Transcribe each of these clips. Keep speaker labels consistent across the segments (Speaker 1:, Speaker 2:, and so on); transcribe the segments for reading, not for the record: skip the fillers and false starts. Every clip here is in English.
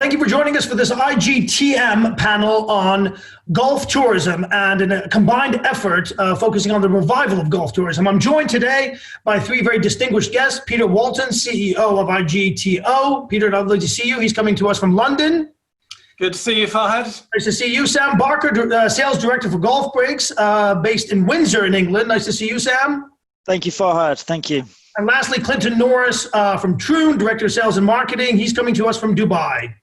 Speaker 1: Thank you for joining us for this IGTM panel on golf tourism and in a combined effort focusing on the revival of golf tourism. I'm joined today by three very distinguished guests. Peter Walton, CEO of IGTO. Peter, lovely to see you. He's coming to us from London.
Speaker 2: Good to see you, Farhad.
Speaker 1: Nice to see you. Sam Barker, Sales Director for Golfbreaks, based in Windsor in England. Nice to see you, Sam.
Speaker 3: Thank you, Farhad. Thank you.
Speaker 1: And lastly, Clinton Norris from Troon, Director of Sales and Marketing. He's coming to us from Dubai.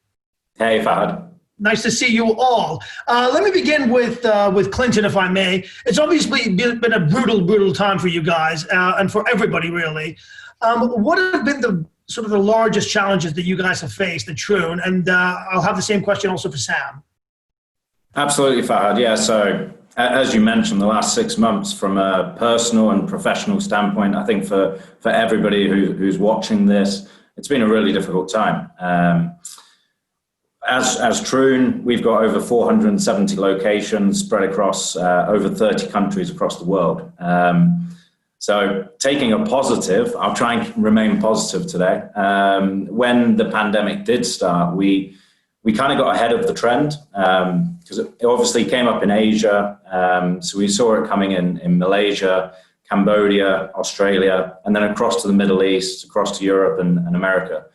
Speaker 4: Hey, Farhad.
Speaker 1: Nice to see you all. Let me begin with Clinton, if I may. It's obviously been a brutal time for you guys and for everybody, really. What have been the largest challenges that you guys have faced at Troon? And I'll have the same question also for Sam.
Speaker 4: Absolutely, Farhad. Yeah, so as you mentioned, the last 6 months from a personal and professional standpoint, I think for everybody who's watching this, it's been a really difficult time. As Troon, we've got over 470 locations spread across over 30 countries across the world. So taking a positive, I'll try and remain positive today. When the pandemic did start, we kind of got ahead of the trend because it obviously came up in Asia. So we saw it coming in Malaysia, Cambodia, Australia, and then across to the Middle East, across to Europe and America.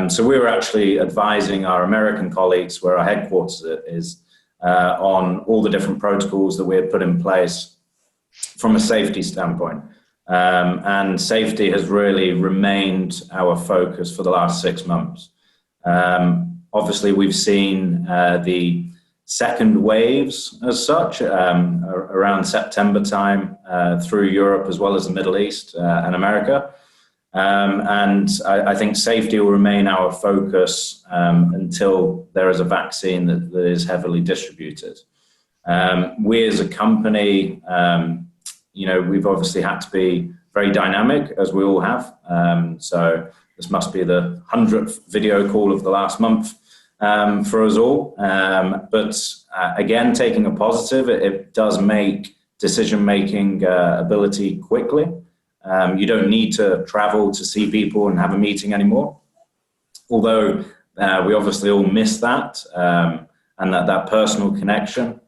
Speaker 4: So we were actually advising our American colleagues, where our headquarters is, on all the different protocols that we had put in place from a safety standpoint. And safety has really remained our focus for the last 6 months. Obviously, we've seen the second waves as such around September time through Europe as well as the Middle East and America. And I think safety will remain our focus until there is a vaccine that is heavily distributed. We as a company, we've obviously had to be very dynamic, as we all have. So this must be the 100th video call of the last month for us all. But again, taking a positive, it does make decision-making ability quickly. You don't need to travel to see people and have a meeting anymore. Although we obviously all miss that and that personal connection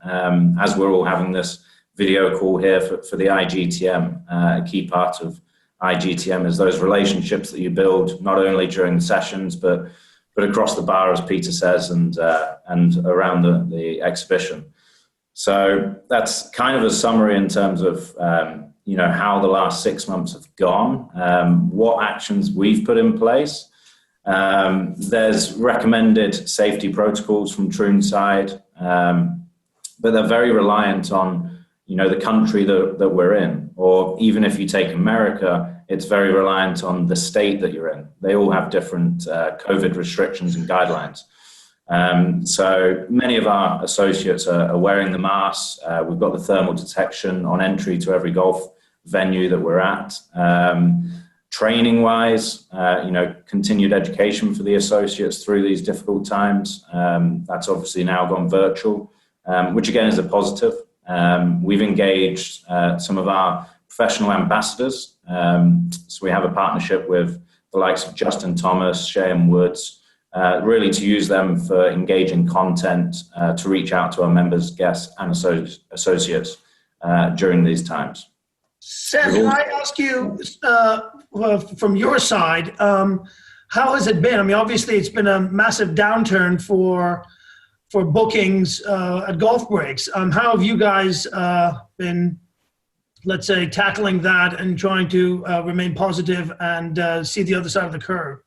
Speaker 4: as we're all having this video call here for the IGTM. A key part of IGTM is those relationships that you build not only during the sessions but across the bar, as Peter says, and around the exhibition. So that's kind of a summary in terms of how the last 6 months have gone, what actions we've put in place. There's recommended safety protocols from Troon's side, but they're very reliant on the country that we're in, or even if you take America, it's very reliant on the state that you're in. They all have different COVID restrictions and guidelines. So many of our associates are wearing the masks. We've got the thermal detection on entry to every golf venue that we're at. Training wise, continued education for the associates through these difficult times. That's obviously now gone virtual, which again is a positive. We've engaged some of our professional ambassadors. So we have a partnership with the likes of Justin Thomas, Shane Woods, really to use them for engaging content to reach out to our members, guests, and associates during these times.
Speaker 1: Sam, can I ask you from your side, how has it been? I mean, obviously it's been a massive downturn for bookings at Golfbreaks. How have you guys been, let's say, tackling that and trying to remain positive and see the other side of the curve?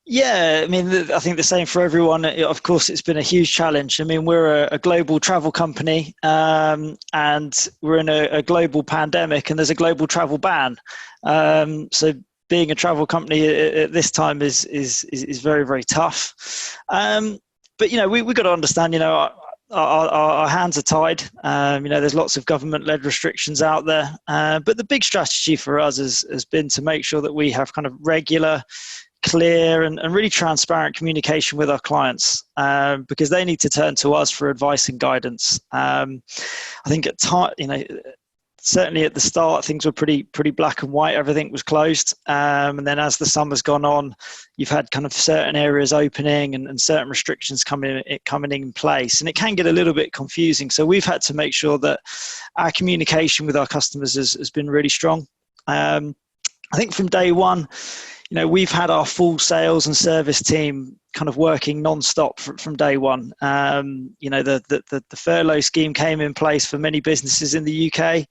Speaker 3: Yeah, I mean, I think the same for everyone. Of course, it's been a huge challenge. I mean, we're a global travel company and we're in a global pandemic and there's a global travel ban. So being a travel company at this time is very, very tough. But, we've got to understand, our hands are tied. There's lots of government-led restrictions out there. But the big strategy for us has been to make sure that we have kind of regular, clear and really transparent communication with our clients because they need to turn to us for advice and guidance. I think at certainly at the start, things were pretty black and white. Everything was closed. And then as the summer's gone on, you've had kind of certain areas opening and certain restrictions coming in place. And it can get a little bit confusing. So we've had to make sure that our communication with our customers has been really strong. I think from day one, we've had our full sales and service team kind of working non-stop from day one. The furlough scheme came in place for many businesses in the UK.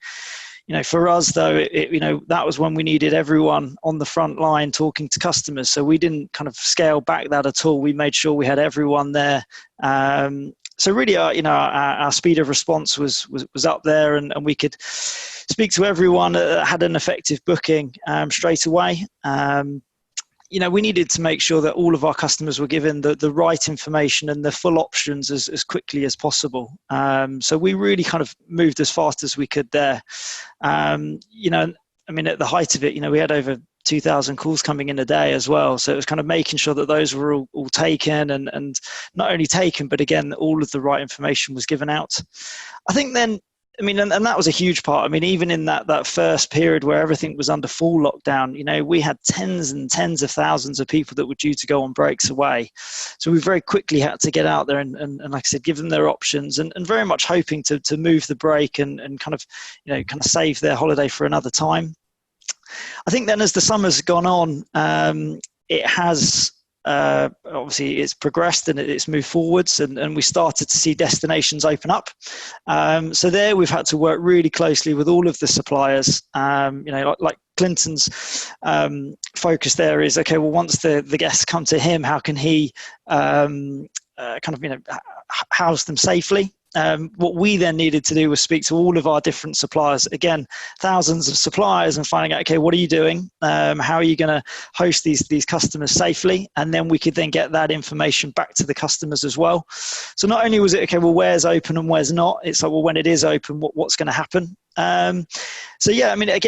Speaker 3: For us though, that was when we needed everyone on the front line talking to customers. So we didn't kind of scale back that at all. We made sure we had everyone there. So really, our speed of response was up there, and we could speak to everyone that had an effective booking straight away. We needed to make sure that all of our customers were given the right information and the full options as quickly as possible. So we really kind of moved as fast as we could there. At the height of it, we had over 2,000 calls coming in a day as well. So it was kind of making sure that those were all taken and not only taken, but again, all of the right information was given out. I think then, and that was a huge part. Even in that first period where everything was under full lockdown, we had tens and tens of thousands of people that were due to go on breaks away. So we very quickly had to get out there and like I said, give them their options and very much hoping to move the break and kind of save their holiday for another time. I think then as the summer's gone on, it has obviously it's progressed and it's moved forwards and we started to see destinations open up. So there we've had to work really closely with all of the suppliers. Like Clinton's focus there is, okay, well, once the guests come to him, how can he house them safely? What we then needed to do was speak to all of our different suppliers, again, thousands of suppliers, and finding out, okay, what are you doing? How are you going to host these customers safely? And then we could then get that information back to the customers as well. So not only was it, okay, well, where's open and where's not? It's like, well, when it is open, what's going to happen? Again,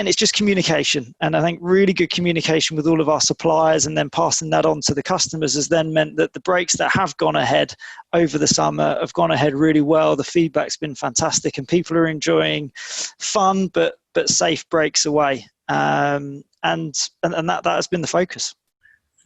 Speaker 3: it's just communication. And I think really good communication with all of our suppliers and then passing that on to the customers has then meant that the breaks that have gone ahead over the summer have gone ahead really well. The feedback's been fantastic and people are enjoying fun but safe breaks away. And that has been the focus.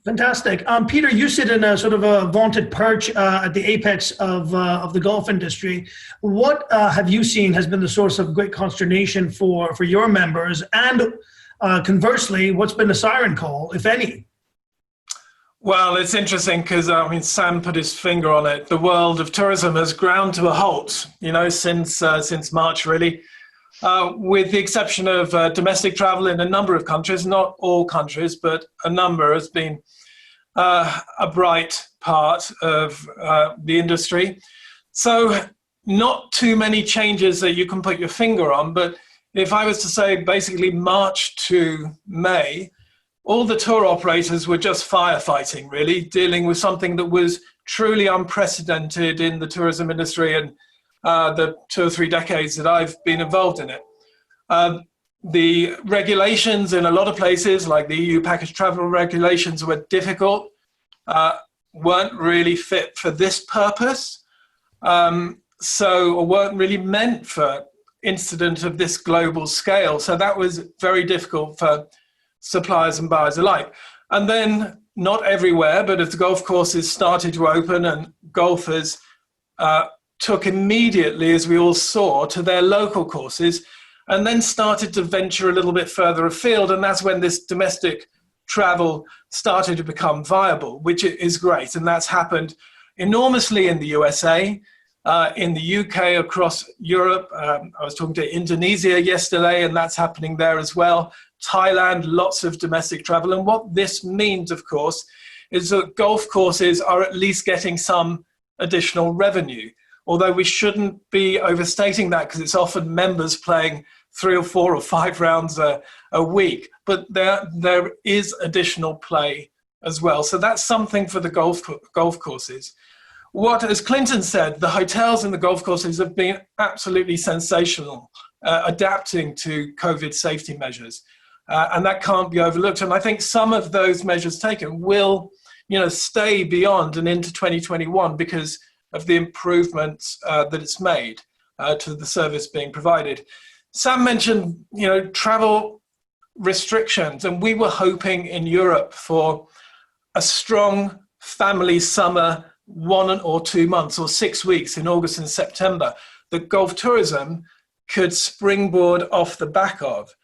Speaker 1: Fantastic. Peter, you sit in a sort of a vaunted perch at the apex of the golf industry. What have you seen has been the source of great consternation for your members? And conversely, what's been the siren call, if any?
Speaker 2: Well, it's interesting because, Sam put his finger on it. The world of tourism has ground to a halt, since March, really. With the exception of domestic travel in a number of countries, not all countries, but a number has been a bright part of the industry. So not too many changes that you can put your finger on, but if I was to say basically March to May, all the tour operators were just firefighting, really, dealing with something that was truly unprecedented in the tourism industry and the 2 or 3 decades that I've been involved in it. The regulations in a lot of places, like the EU package travel regulations, were difficult, weren't really fit for this purpose, or weren't really meant for incident of this global scale. So that was very difficult for suppliers and buyers alike. And then not everywhere, but as the golf courses started to open and golfers took immediately, as we all saw, to their local courses and then started to venture a little bit further afield. And that's when this domestic travel started to become viable, which is great. And that's happened enormously in the USA, in the UK, across Europe. I was talking to Indonesia yesterday, and that's happening there as well. Thailand, lots of domestic travel. And what this means, of course, is that golf courses are at least getting some additional revenue. Although we shouldn't be overstating that, because it's often members playing 3 or 4 or 5 rounds a week. But there is additional play as well. So that's something for the golf courses. What, as Clinton said, the hotels and the golf courses have been absolutely sensational, adapting to COVID safety measures. And that can't be overlooked. And I think some of those measures taken will, stay beyond and into 2021 because of the improvements that it's made to the service being provided. Sam mentioned, travel restrictions, and we were hoping in Europe for a strong family summer, 1 or 2 months or 6 weeks in August and September, that golf tourism could springboard off the back of.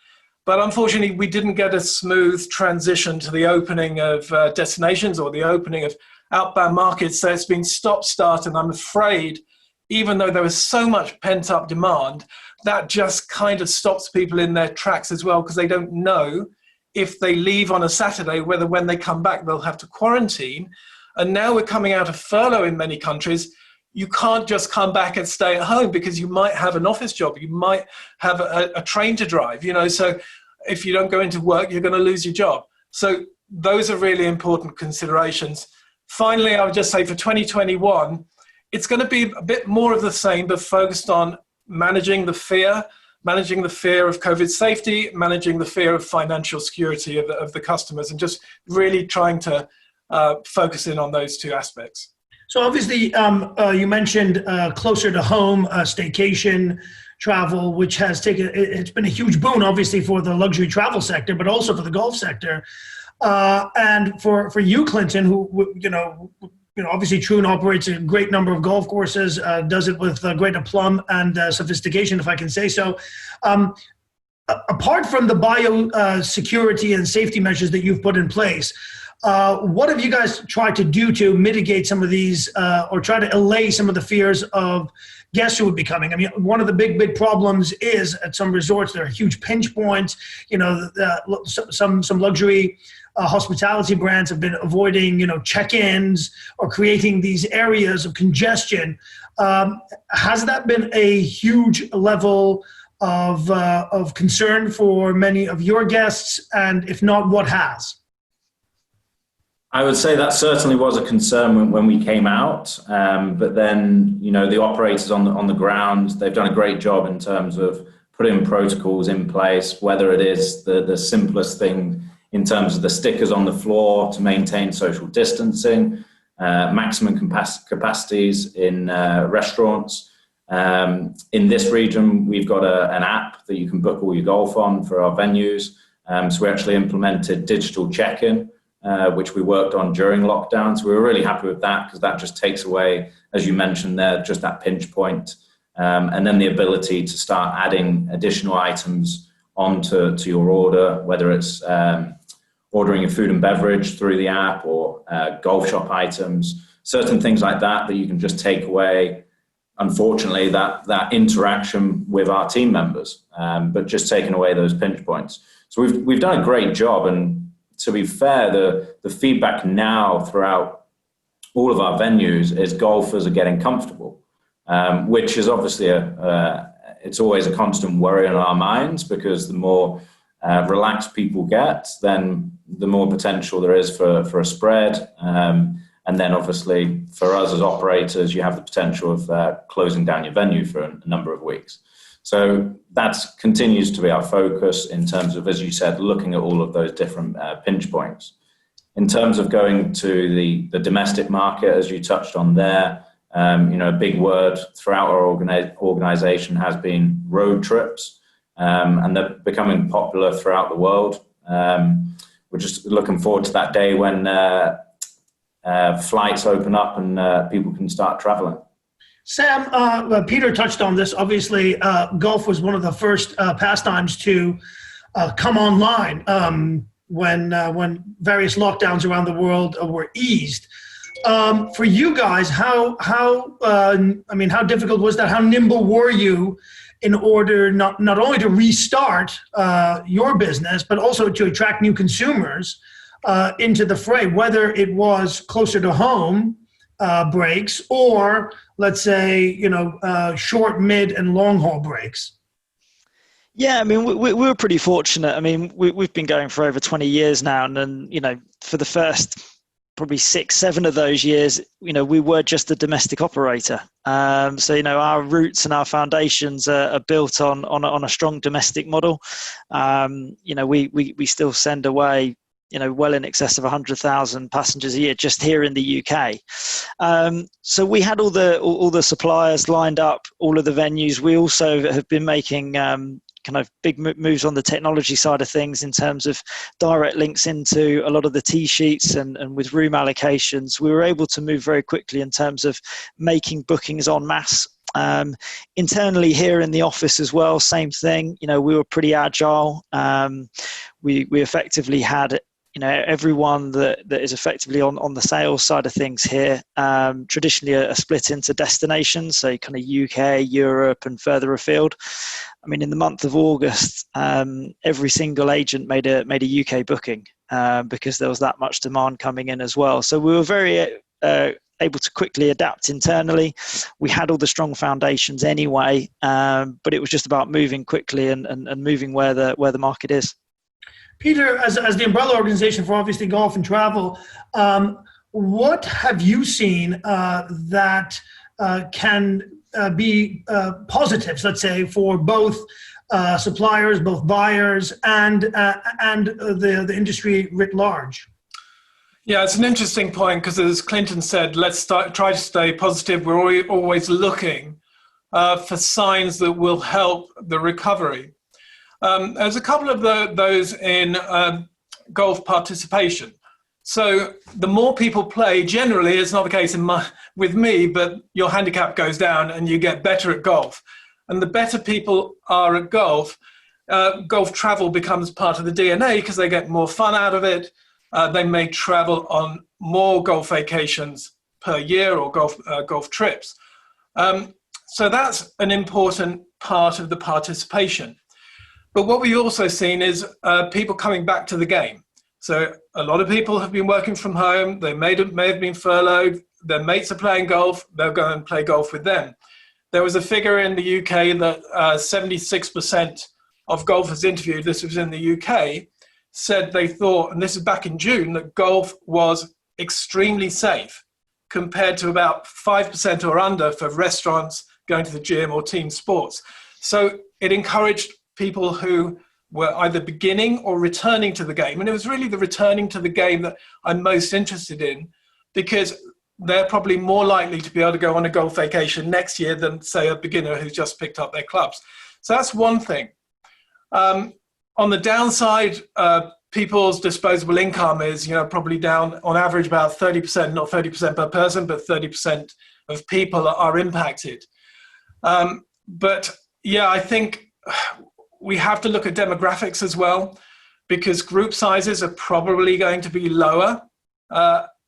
Speaker 2: But unfortunately, we didn't get a smooth transition to the opening of destinations or the opening of outbound markets. So it's been stop-start, and I'm afraid, even though there was so much pent-up demand, that just kind of stops people in their tracks as well, because they don't know if they leave on a Saturday, whether when they come back, they'll have to quarantine. And now we're coming out of furlough in many countries. You can't just come back and stay at home because you might have an office job. You might have a train to drive, so if you don't go into work, you're going to lose your job. So those are really important considerations. Finally, I would just say for 2021, it's going to be a bit more of the same, but focused on managing the fear of COVID safety, managing the fear of financial security of the customers, and just really trying to focus in on those two aspects.
Speaker 1: So obviously, you mentioned closer to home staycation travel, which it's been a huge boon, obviously, for the luxury travel sector, but also for the golf sector. And for you, Clinton, who obviously Troon operates a great number of golf courses, does it with great aplomb and sophistication, if I can say so. Apart from the biosecurity and safety measures that you've put in place, what have you guys tried to do to mitigate some of these or try to allay some of the fears of guests who would be coming? I mean, one of the big problems is at some resorts, there are huge pinch points. Some luxury hospitality brands have been avoiding, check-ins or creating these areas of congestion. Has that been a huge level of concern for many of your guests? And if not, what has?
Speaker 4: I would say that certainly was a concern when we came out, but then the operators on the ground, they've done a great job in terms of putting protocols in place, whether it is the simplest thing in terms of the stickers on the floor to maintain social distancing, maximum capacities in restaurants. In this region, we've got an app that you can book all your golf on for our venues. So we actually implemented digital check-in, which we worked on during lockdown. So we were really happy with that, because that just takes away, as you mentioned there, just that pinch point. And then the ability to start adding additional items onto your order, whether it's ordering your food and beverage through the app or golf shop items, certain things like that you can just take away, unfortunately, that interaction with our team members, but just taking away those pinch points. So we've done a great job, and to be fair, the feedback now throughout all of our venues is golfers are getting comfortable, which is obviously it's always a constant worry in our minds, because the more relaxed people get, then the more potential there is for a spread. And then obviously for us as operators, you have the potential of closing down your venue for a number of weeks. So that continues to be our focus in terms of, as you said, looking at all of those different pinch points. In terms of going to the domestic market, as you touched on there, a big word throughout our organization has been road trips, and they're becoming popular throughout the world. We're just looking forward to that day when flights open up and people can start traveling.
Speaker 1: Sam, Peter touched on this. Obviously, golf was one of the first pastimes to come online when various lockdowns around the world were eased. For you guys, how difficult was that? How nimble were you in order not only to restart your business, but also to attract new consumers into the fray, whether it was closer to home breaks or, let's say, short, mid, and long haul breaks?
Speaker 3: Yeah, I mean, we were pretty fortunate. I mean, we've been going for over 20 years now, and for the first probably 6-7 of those years, we were just a domestic operator. So our roots and our foundations are built on a strong domestic model. We still send away well in excess of 100,000 passengers a year just here in the UK. So we had all the suppliers lined up, all of the venues. We also have been making kind of big moves on the technology side of things in terms of direct links into a lot of the tee sheets and with room allocations. We were able to move very quickly in terms of making bookings en masse. Internally here in the office as well, same thing. We were pretty agile. We effectively had everyone that is effectively on the sales side of things here, traditionally are split into destinations, so kind of UK, Europe, and further afield. I mean, in the month of August, every single agent made a UK booking because there was that much demand coming in as well. So we were very able to quickly adapt internally. We had all the strong foundations anyway, but it was just about moving quickly and moving where the market is.
Speaker 1: Peter, as the umbrella organization for obviously golf and travel, what have you seen that can be positives, let's say, for both suppliers, both buyers, and the industry writ large?
Speaker 2: Yeah, it's an interesting point because, as Clinton said, let's try to stay positive. We're always looking for signs that will help the recovery. There's a couple of those in golf participation. So the more people play, generally, it's not the case with me, but your handicap goes down and you get better at golf. And the better people are at golf, golf travel becomes part of the DNA because they get more fun out of it. They may travel on more golf vacations per year or golf trips. So that's an important part of the participation. But what we've also seen is people coming back to the game. So a lot of people have been working from home. They may have been furloughed. Their mates are playing golf. They'll go and play golf with them. There was a figure in the UK that 76% of golfers interviewed, this was in the UK, said they thought, and this is back in June, that golf was extremely safe compared to about 5% or under for restaurants, going to the gym, or team sports. So it encouraged people who were either beginning or returning to the game. And it was really the returning to the game that I'm most interested in, because they're probably more likely to be able to go on a golf vacation next year than, say, a beginner who's just picked up their clubs. So that's one thing. On the downside, people's disposable income is, probably down on average about 30%, not 30% per person, but 30% of people are impacted. But yeah, I think we have to look at demographics as well, because group sizes are probably going to be lower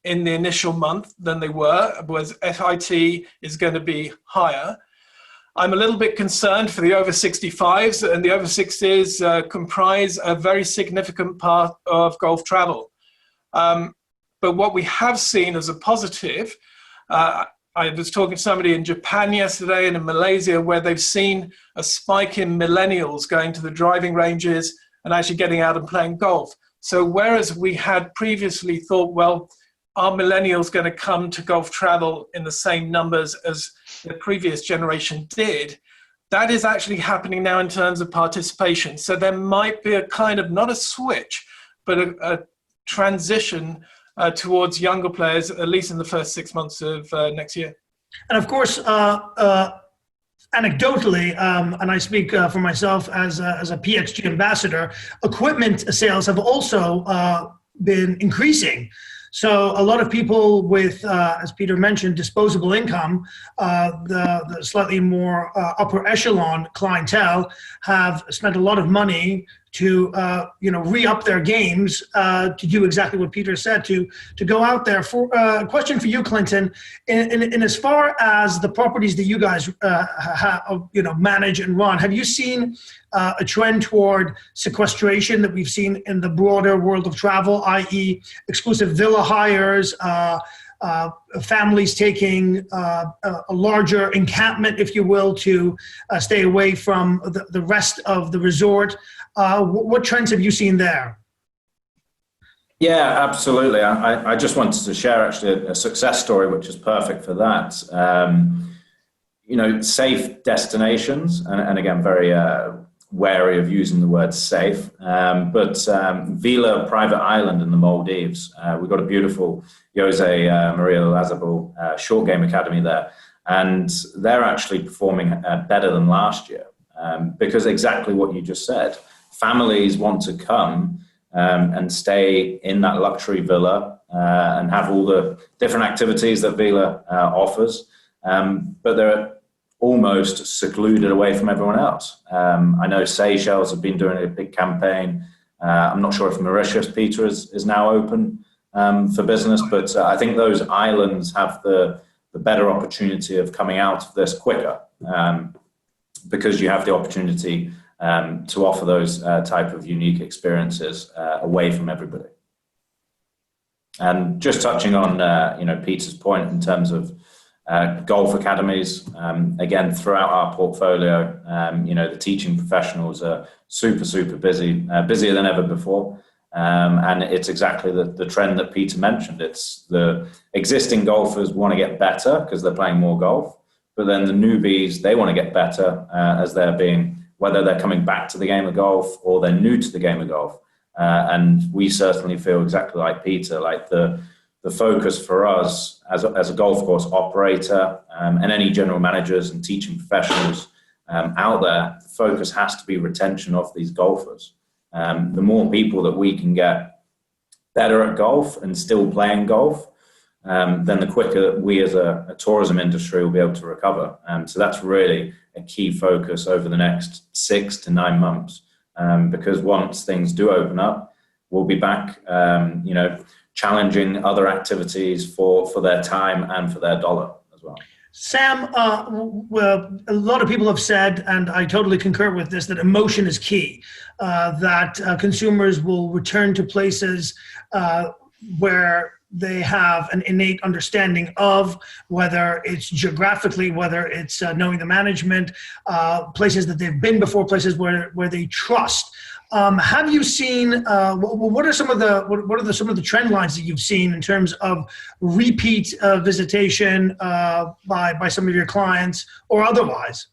Speaker 2: in the initial month than they were, whereas FIT is going to be higher. I'm a little bit concerned for the over 65s, and the over 60s comprise a very significant part of golf travel. But what we have seen as a positive, I was talking to somebody in Japan yesterday and in Malaysia, where they've seen a spike in millennials going to the driving ranges and actually getting out and playing golf. So whereas we had previously thought, well, are millennials going to come to golf travel in the same numbers as the previous generation did, that is actually happening now in terms of participation. So there might be a kind of, not a switch, but a transition towards younger players, at least in the first 6 months of next year.
Speaker 1: And of course, anecdotally, and I speak for myself as a PXG ambassador, equipment sales have also been increasing. So a lot of people with, as Peter mentioned, disposable income, the slightly more upper echelon clientele have spent a lot of money to re-up their games, to do exactly what Peter said, to go out there. For a question for you, Clinton, in as far as the properties that you guys manage and run, have you seen a trend toward sequestration that we've seen in the broader world of travel, i.e. exclusive villa hires, families taking a larger encampment, if you will, to stay away from the rest of the resort? What trends have you seen there?
Speaker 4: Yeah, absolutely. I just wanted to share actually a success story, which is perfect for that. Safe destinations, and again, very wary of using the word safe, but Vila Private Island in the Maldives. We've got a beautiful Jose Maria Lazabal short game academy there, and they're actually performing better than last year. because exactly what you just said, families want to come and stay in that luxury villa and have all the different activities that villa offers, but they're almost secluded away from everyone else. I know Seychelles have been doing a big campaign. I'm not sure if Mauritius, Peter, is now open for business, but I think those islands have the better opportunity of coming out of this quicker, because you have the opportunity to offer those type of unique experiences away from everybody. And just touching on Peter's point in terms of golf academies, again, throughout our portfolio, the teaching professionals are super busy, busier than ever before. And it's exactly the trend that Peter mentioned. It's the existing golfers want to get better because they're playing more golf, but then the newbies, they want to get better as they're whether they're coming back to the game of golf or they're new to the game of golf. And we certainly feel exactly like Peter, like the focus for us as a golf course operator and any general managers and teaching professionals out there, the focus has to be retention of these golfers. The more people that we can get better at golf and still playing golf, then the quicker we as a tourism industry will be able to recover. So that's really a key focus over the next 6 to 9 months, because once things do open up, we'll be back, challenging other activities for their time and for their dollar as well.
Speaker 1: Sam, well, a lot of people have said, and I totally concur with this, that emotion is key, that consumers will return to places where they have an innate understanding of, whether it's geographically, whether it's knowing the management, places that they've been before, places where they trust. Have you seen? What are some of the trend lines that you've seen in terms of repeat visitation by some of your clients or otherwise?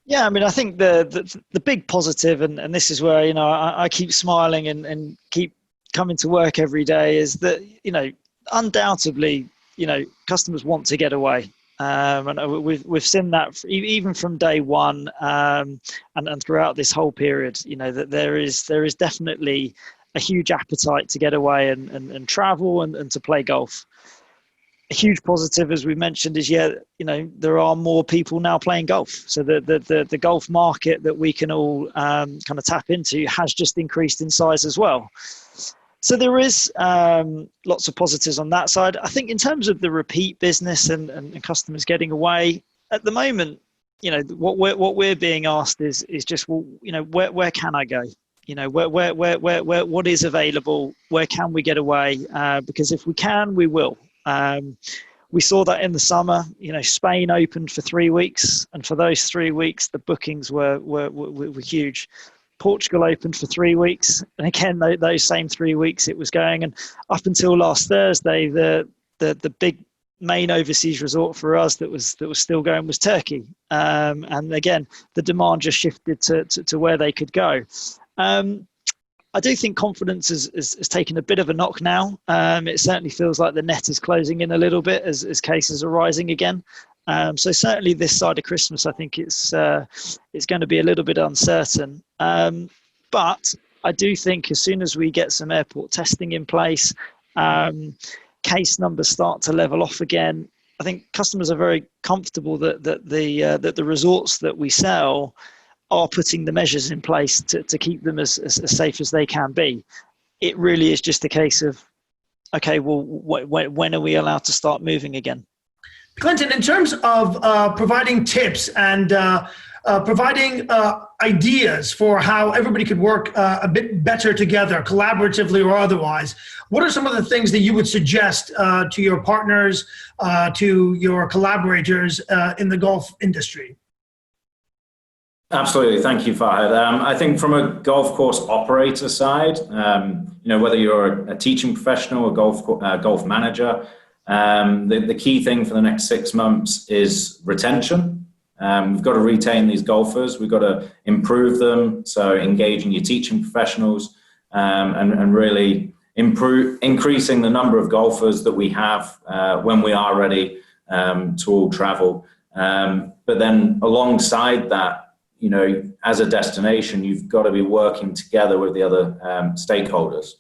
Speaker 3: Yeah, I mean, I think the big positive, and this is where I keep smiling and keep coming to work every day, is that undoubtedly customers want to get away. And we've seen that even from day one, and throughout this whole period. That there is definitely a huge appetite to get away and travel and to play golf. A huge positive, as we mentioned, is there are more people now playing golf. So the golf market that we can all kind of tap into has just increased in size as well. So there is lots of positives on that side. I think in terms of the repeat business and customers getting away, at the moment, what we're being asked is just, well, where can I go? Where what is available? Where can we get away? Because if we can, we will. We saw that in the summer. Spain opened for 3 weeks, and for those 3 weeks, the bookings were huge. Portugal opened for 3 weeks, and again, those same 3 weeks it was going. And up until last Thursday, the big main overseas resort for us that was still going was Turkey. And again, the demand just shifted to where they could go. I do think confidence is taken a bit of a knock now. It certainly feels like the net is closing in a little bit as cases are rising again. So certainly this side of Christmas, I think it's going to be a little bit uncertain. But I do think as soon as we get some airport testing in place, case numbers start to level off again, I think customers are very comfortable that the resorts that we sell are putting the measures in place to keep them as safe as they can be. It really is just a case of, okay, well, when are we allowed to start moving again?
Speaker 1: Clinton, in terms of providing tips and providing ideas for how everybody could work a bit better together, collaboratively or otherwise, what are some of the things that you would suggest to your partners, to your collaborators in the golf industry?
Speaker 4: Absolutely. Thank you, Farhad. I think from a golf course operator side, whether you're a teaching professional, a golf manager, the key thing for the next 6 months is retention. We've got to retain these golfers. We've got to improve them. So engaging your teaching professionals and really increasing the number of golfers that we have when we are ready to all travel. But then alongside that, you know, as a destination, you've got to be working together with the other stakeholders.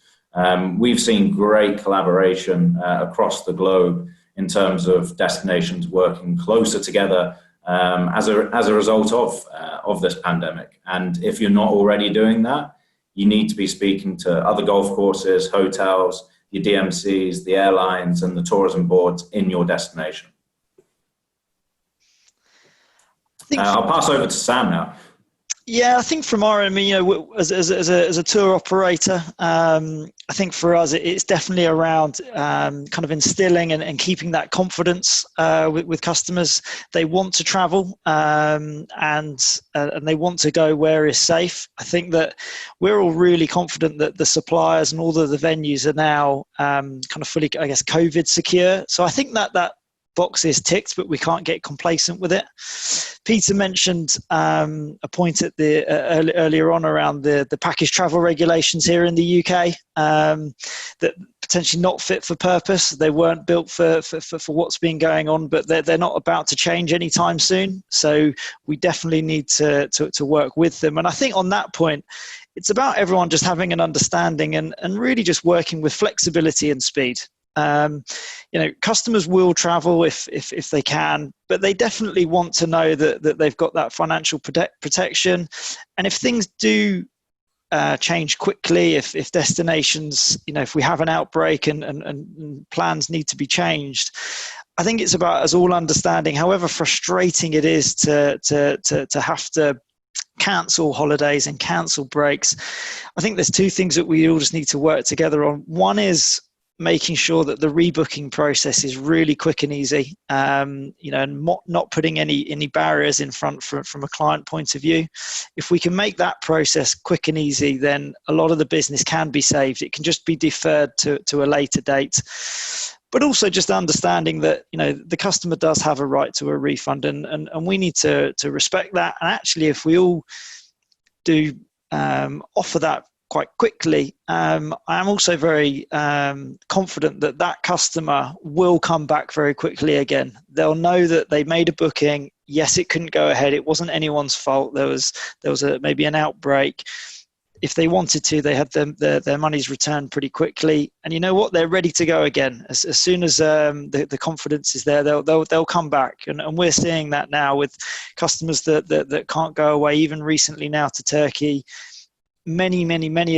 Speaker 4: We've seen great collaboration across the globe in terms of destinations working closer together as a result of this pandemic. And if you're not already doing that, you need to be speaking to other golf courses, hotels, your DMCs, the airlines, and the tourism boards in your destination. I'll pass over to Sam now.
Speaker 3: Yeah, I think from our end, you know, as a tour operator, I think for us it's definitely around kind of instilling and keeping that confidence with customers. They want to travel and they want to go where is safe. I think that we're all really confident that the suppliers and all of the venues are now kind of fully, I guess, COVID secure. So I think that box is ticked, but we can't get complacent with it. Peter mentioned a point at the earlier on around the package travel regulations here in the UK that potentially not fit for purpose. They weren't built for what's been going on, but they're not about to change anytime soon. So we definitely need to work with them. And I think on that point, it's about everyone just having an understanding and really just working with flexibility and speed. You know, customers will travel if they can, but they definitely want to know that they've got that financial protection. And if things do change quickly, if destinations, you know, if we have an outbreak and plans need to be changed, I think it's about us all understanding, however frustrating it is to have to cancel holidays and cancel breaks. I think there's two things that we all just need to work together on. One is making sure that the rebooking process is really quick and easy, you know, and not putting any barriers in front from a client point of view. If we can make that process quick and easy, then a lot of the business can be saved. It can just be deferred to a later date. But also just understanding that, you know, the customer does have a right to a refund, and we need to respect that. And actually, if we all do offer that quite quickly, I am also very confident that customer will come back very quickly again. They'll know that they made a booking. Yes, it couldn't go ahead. It wasn't anyone's fault. There was maybe an outbreak. If they wanted to, they had their monies returned pretty quickly. And you know what? They're ready to go again. As soon as the confidence is there, they'll come back. And we're seeing that now with customers that can't go away. Even recently now to Turkey, many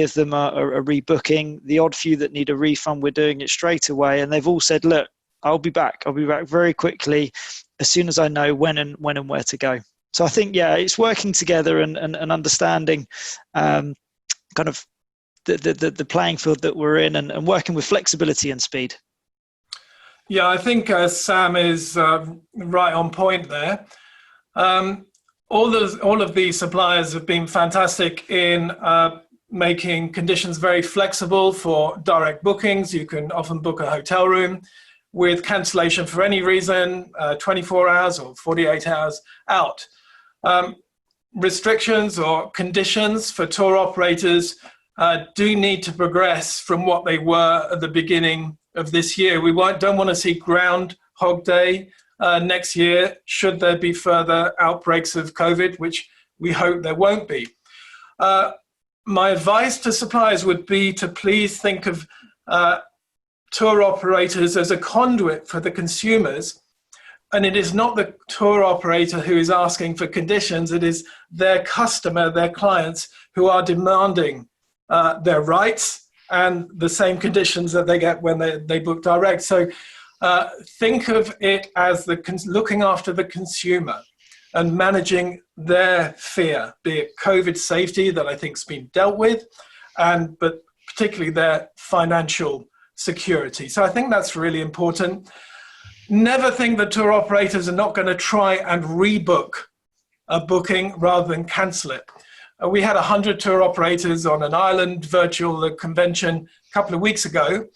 Speaker 3: of them are rebooking. The odd few that need a refund, we're doing it straight away. And they've all said, look, I'll be back very quickly as soon as I know when and where to go. So I think, yeah, it's working together and understanding kind of the playing field that we're in and working with flexibility and speed.
Speaker 2: Yeah, I think Sam is right on point there. All of these suppliers have been fantastic in making conditions very flexible for direct bookings. You can often book a hotel room with cancellation for any reason, 24 hours or 48 hours out. Restrictions or conditions for tour operators do need to progress from what they were at the beginning of this year. We don't want to see Groundhog Day next year, should there be further outbreaks of COVID, which we hope there won't be. My advice to suppliers would be to please think of tour operators as a conduit for the consumers. And it is not the tour operator who is asking for conditions, it is their customer, their clients, who are demanding their rights and the same conditions that they get when they book direct. So think of it as looking after the consumer and managing their fear, be it COVID safety that I think has been dealt with, but particularly their financial security. So I think that's really important. Never think that tour operators are not going to try and rebook a booking rather than cancel it. We had 100 tour operators on an Ireland virtual convention a couple of weeks ago,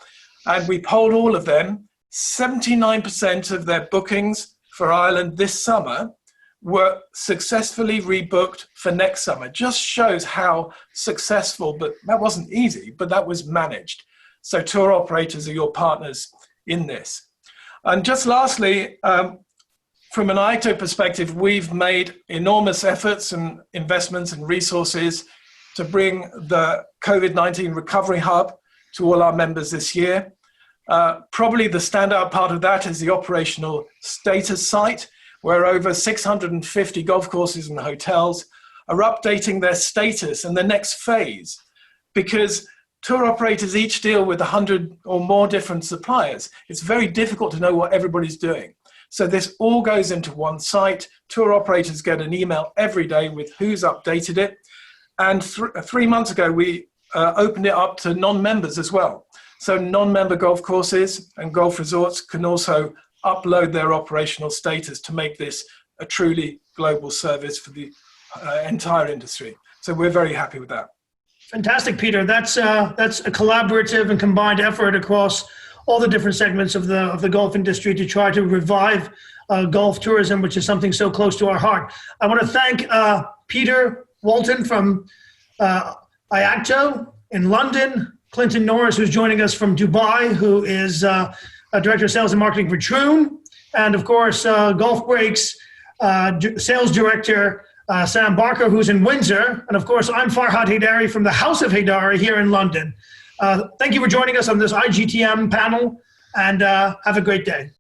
Speaker 2: and we polled all of them. 79% of their bookings for Ireland this summer were successfully rebooked for next summer. Just shows how successful, but that wasn't easy, but that was managed. So tour operators are your partners in this. And just lastly, from an IAGTO perspective, we've made enormous efforts and investments and resources to bring the COVID-19 recovery hub to all our members this year. Probably the standout part of that is the operational status site, where over 650 golf courses and hotels are updating their status and the next phase, because tour operators each deal with 100 or more different suppliers. It's very difficult to know what everybody's doing. So this all goes into one site. Tour operators get an email every day with who's updated it. And 3 months ago, we opened it up to non-members as well. So non-member golf courses and golf resorts can also upload their operational status to make this a truly global service for the entire industry. So we're very happy with that.
Speaker 1: Fantastic, Peter. That's a collaborative and combined effort across all the different segments of the golf industry to try to revive golf tourism, which is something so close to our heart. I want to thank Peter Walton from IAGTO in London, Clinton Norris, who's joining us from Dubai, who is Director of Sales and Marketing for Troon, and of course, Golfbreaks Sales Director Sam Barker, who's in Windsor. And of course, I'm Farhad Heydari from the House of Heydari here in London. Thank you for joining us on this IGTM panel, and have a great day.